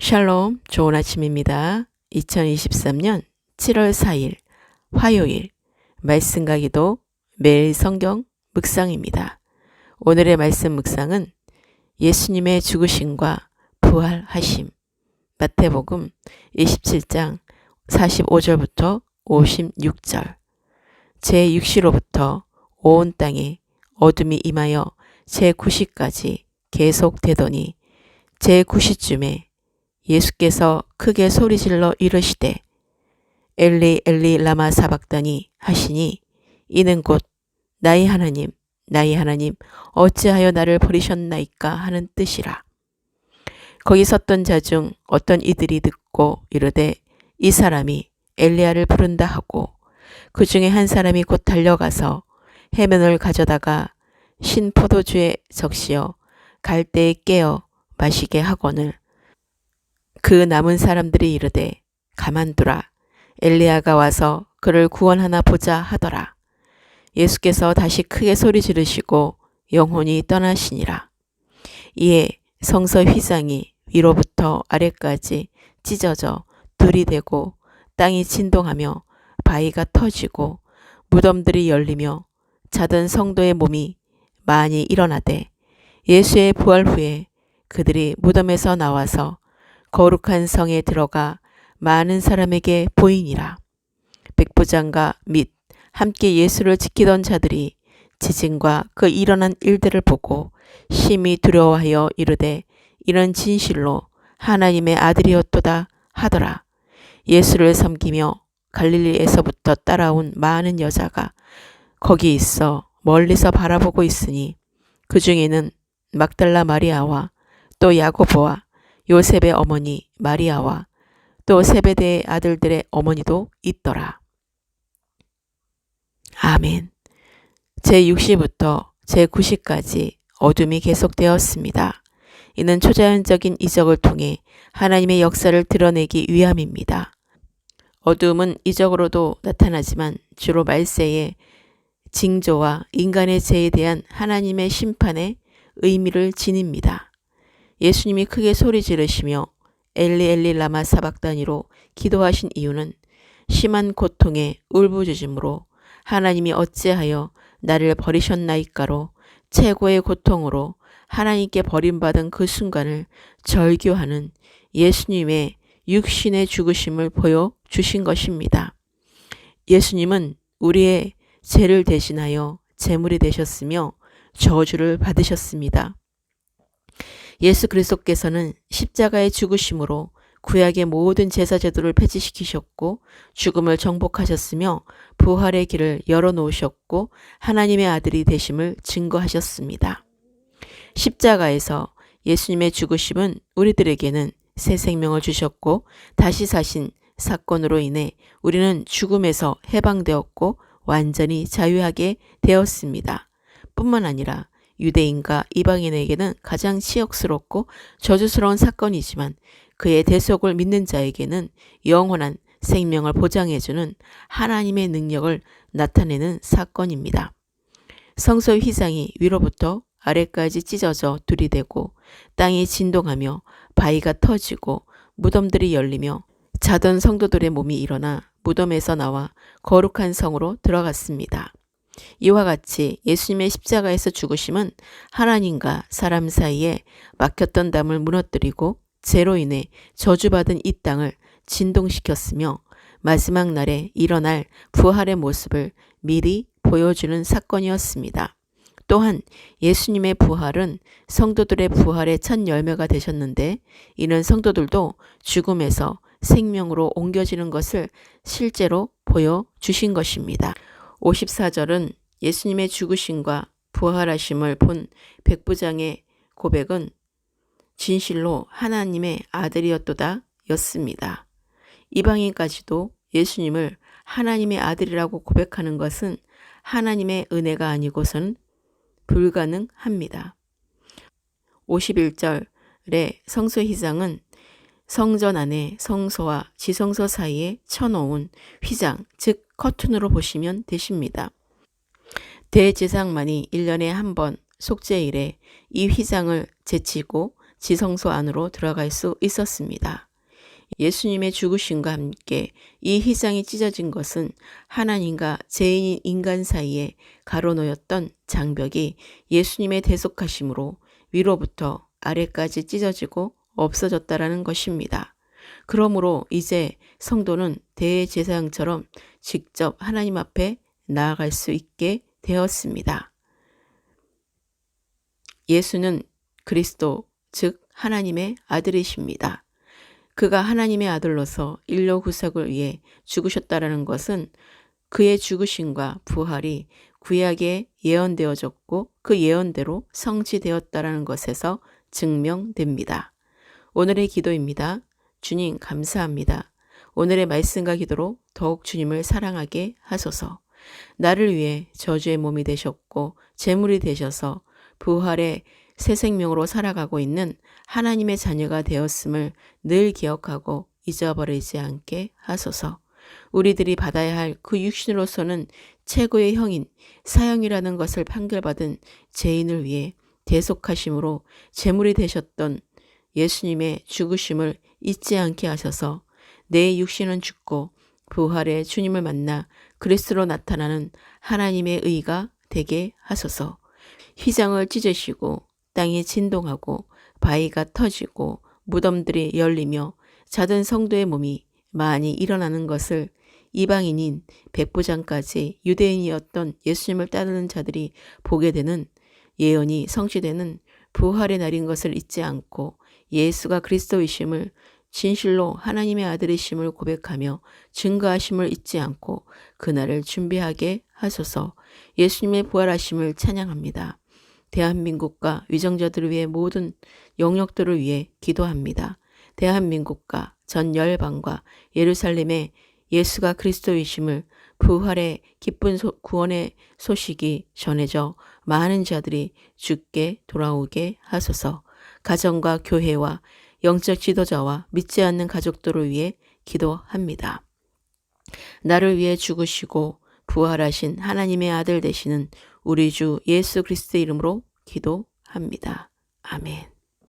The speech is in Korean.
샬롬, 좋은 아침입니다. 2023년 7월 4일 화요일 말씀과 기도 매일 성경 묵상입니다. 오늘의 말씀 묵상은 예수님의 죽으심과 부활하심 마태복음 27장 45절부터 56절 제6시로부터 온 땅에 어둠이 임하여 제9시까지 계속되더니 제9시쯤에 예수께서 크게 소리질러 이르시되 엘리 엘리 라마 사박다니 하시니 이는 곧 나의 하나님 나의 하나님 어찌하여 나를 버리셨나이까 하는 뜻이라. 거기 섰던 자 중 어떤 이들이 듣고 이르되 이 사람이 엘리야를 부른다 하고 그 중에 한 사람이 곧 달려가서 해면을 가져다가 신 포도주에 적시어 갈대에 깨어 마시게 하거늘 그 남은 사람들이 이르되 가만두라 엘리야가 와서 그를 구원하나 보자 하더라. 예수께서 다시 크게 소리 지르시고 영혼이 떠나시니라. 이에 성서 휘장이 위로부터 아래까지 찢어져 둘이 되고 땅이 진동하며 바위가 터지고 무덤들이 열리며 자던 성도의 몸이 많이 일어나되 예수의 부활 후에 그들이 무덤에서 나와서 거룩한 성에 들어가 많은 사람에게 보이니라. 백부장과 및 함께 예수를 지키던 자들이 지진과 그 일어난 일들을 보고 심히 두려워하여 이르되 이는 진실로 하나님의 아들이었도다 하더라. 예수를 섬기며 갈릴리에서부터 따라온 많은 여자가 거기 있어 멀리서 바라보고 있으니 그 중에는 막달라 마리아와 또 야고보와 요셉의 어머니 마리아와 또 세베대의 아들들의 어머니도 있더라. 아멘. 제6시부터 제9시까지 어둠이 계속되었습니다. 이는 초자연적인 이적을 통해 하나님의 역사를 드러내기 위함입니다. 어둠은 이적으로도 나타나지만 주로 말세의 징조와 인간의 죄에 대한 하나님의 심판의 의미를 지닙니다. 예수님이 크게 소리 지르시며 엘리 엘리 라마 사박다니로 기도하신 이유는 심한 고통에 울부짖음으로 하나님이 어찌하여 나를 버리셨나이까로 최고의 고통으로 하나님께 버림받은 그 순간을 절규하는 예수님의 육신의 죽으심을 보여주신 것입니다. 예수님은 우리의 죄를 대신하여 제물이 되셨으며 저주를 받으셨습니다. 예수 그리스도께서는 십자가의 죽으심으로 구약의 모든 제사 제도를 폐지시키셨고 죽음을 정복하셨으며 부활의 길을 열어놓으셨고 하나님의 아들이 되심을 증거하셨습니다. 십자가에서 예수님의 죽으심은 우리들에게는 새 생명을 주셨고 다시 사신 사건으로 인해 우리는 죽음에서 해방되었고 완전히 자유하게 되었습니다. 뿐만 아니라 유대인과 이방인에게는 가장 치욕스럽고 저주스러운 사건이지만 그의 대속을 믿는 자에게는 영원한 생명을 보장해주는 하나님의 능력을 나타내는 사건입니다. 성소 휘장이 위로부터 아래까지 찢어져 둘이되고 땅이 진동하며 바위가 터지고 무덤들이 열리며 자던 성도들의 몸이 일어나 무덤에서 나와 거룩한 성으로 들어갔습니다. 이와 같이 예수님의 십자가에서 죽으심은 하나님과 사람 사이에 막혔던 담을 무너뜨리고 죄로 인해 저주받은 이 땅을 진동시켰으며 마지막 날에 일어날 부활의 모습을 미리 보여주는 사건이었습니다. 또한 예수님의 부활은 성도들의 부활의 첫 열매가 되셨는데 이는 성도들도 죽음에서 생명으로 옮겨지는 것을 실제로 보여주신 것입니다. 54절은 예수님의 죽으심과 부활하심을 본 백부장의 고백은 진실로 하나님의 아들이었도다 였습니다. 이방인까지도 예수님을 하나님의 아들이라고 고백하는 것은 하나님의 은혜가 아니고서는 불가능합니다. 51절의 성소 휘장은 성전 안에 성소와 지성소 사이에 쳐놓은 휘장, 즉 커튼으로 보시면 되십니다. 대제사장만이 1년에 한 번 속죄일에 이 휘장을 제치고 지성소 안으로 들어갈 수 있었습니다. 예수님의 죽으심과 함께 이 휘장이 찢어진 것은 하나님과 죄인인 인간 사이에 가로놓였던 장벽이 예수님의 대속하심으로 위로부터 아래까지 찢어지고 없어졌다라는 것입니다. 그러므로 이제 성도는 대제사장처럼 직접 하나님 앞에 나아갈 수 있게 되었습니다. 예수는 그리스도, 즉 하나님의 아들이십니다. 그가 하나님의 아들로서 인류 구속을 위해 죽으셨다라는 것은 그의 죽으심과 부활이 구약에 예언되어졌고 그 예언대로 성취되었다라는 것에서 증명됩니다. 오늘의 기도입니다. 주님 감사합니다. 오늘의 말씀과 기도로 더욱 주님을 사랑하게 하소서. 나를 위해 저주의 몸이 되셨고 제물이 되셔서 부활의 새 생명으로 살아가고 있는 하나님의 자녀가 되었음을 늘 기억하고 잊어버리지 않게 하소서. 우리들이 받아야 할 그 육신으로서는 최고의 형인 사형이라는 것을 판결받은 죄인을 위해 대속하심으로 제물이 되셨던 예수님의 죽으심을 잊지 않게 하셔서 내 육신은 죽고 부활의 주님을 만나 그리스도로 나타나는 하나님의 의가 되게 하소서. 휘장을 찢으시고 땅이 진동하고 바위가 터지고 무덤들이 열리며 자든 성도의 몸이 많이 일어나는 것을 이방인인 백부장까지 유대인이었던 예수님을 따르는 자들이 보게 되는 예언이 성취되는 부활의 날인 것을 잊지 않고 예수가 그리스도이심을 진실로 하나님의 아들이심을 고백하며 증거하심을 잊지 않고 그날을 준비하게 하소서. 예수님의 부활하심을 찬양합니다. 대한민국과 위정자들을 위해 모든 영역들을 위해 기도합니다. 대한민국과 전 열방과 예루살렘에 예수가 그리스도이심을 부활의 기쁜 구원의 소식이 전해져 많은 자들이 주께 돌아오게 하소서. 가정과 교회와 영적 지도자와 믿지 않는 가족들을 위해 기도합니다. 나를 위해 죽으시고 부활하신 하나님의 아들 되시는 우리 주 예수 그리스도의 이름으로 기도합니다. 아멘.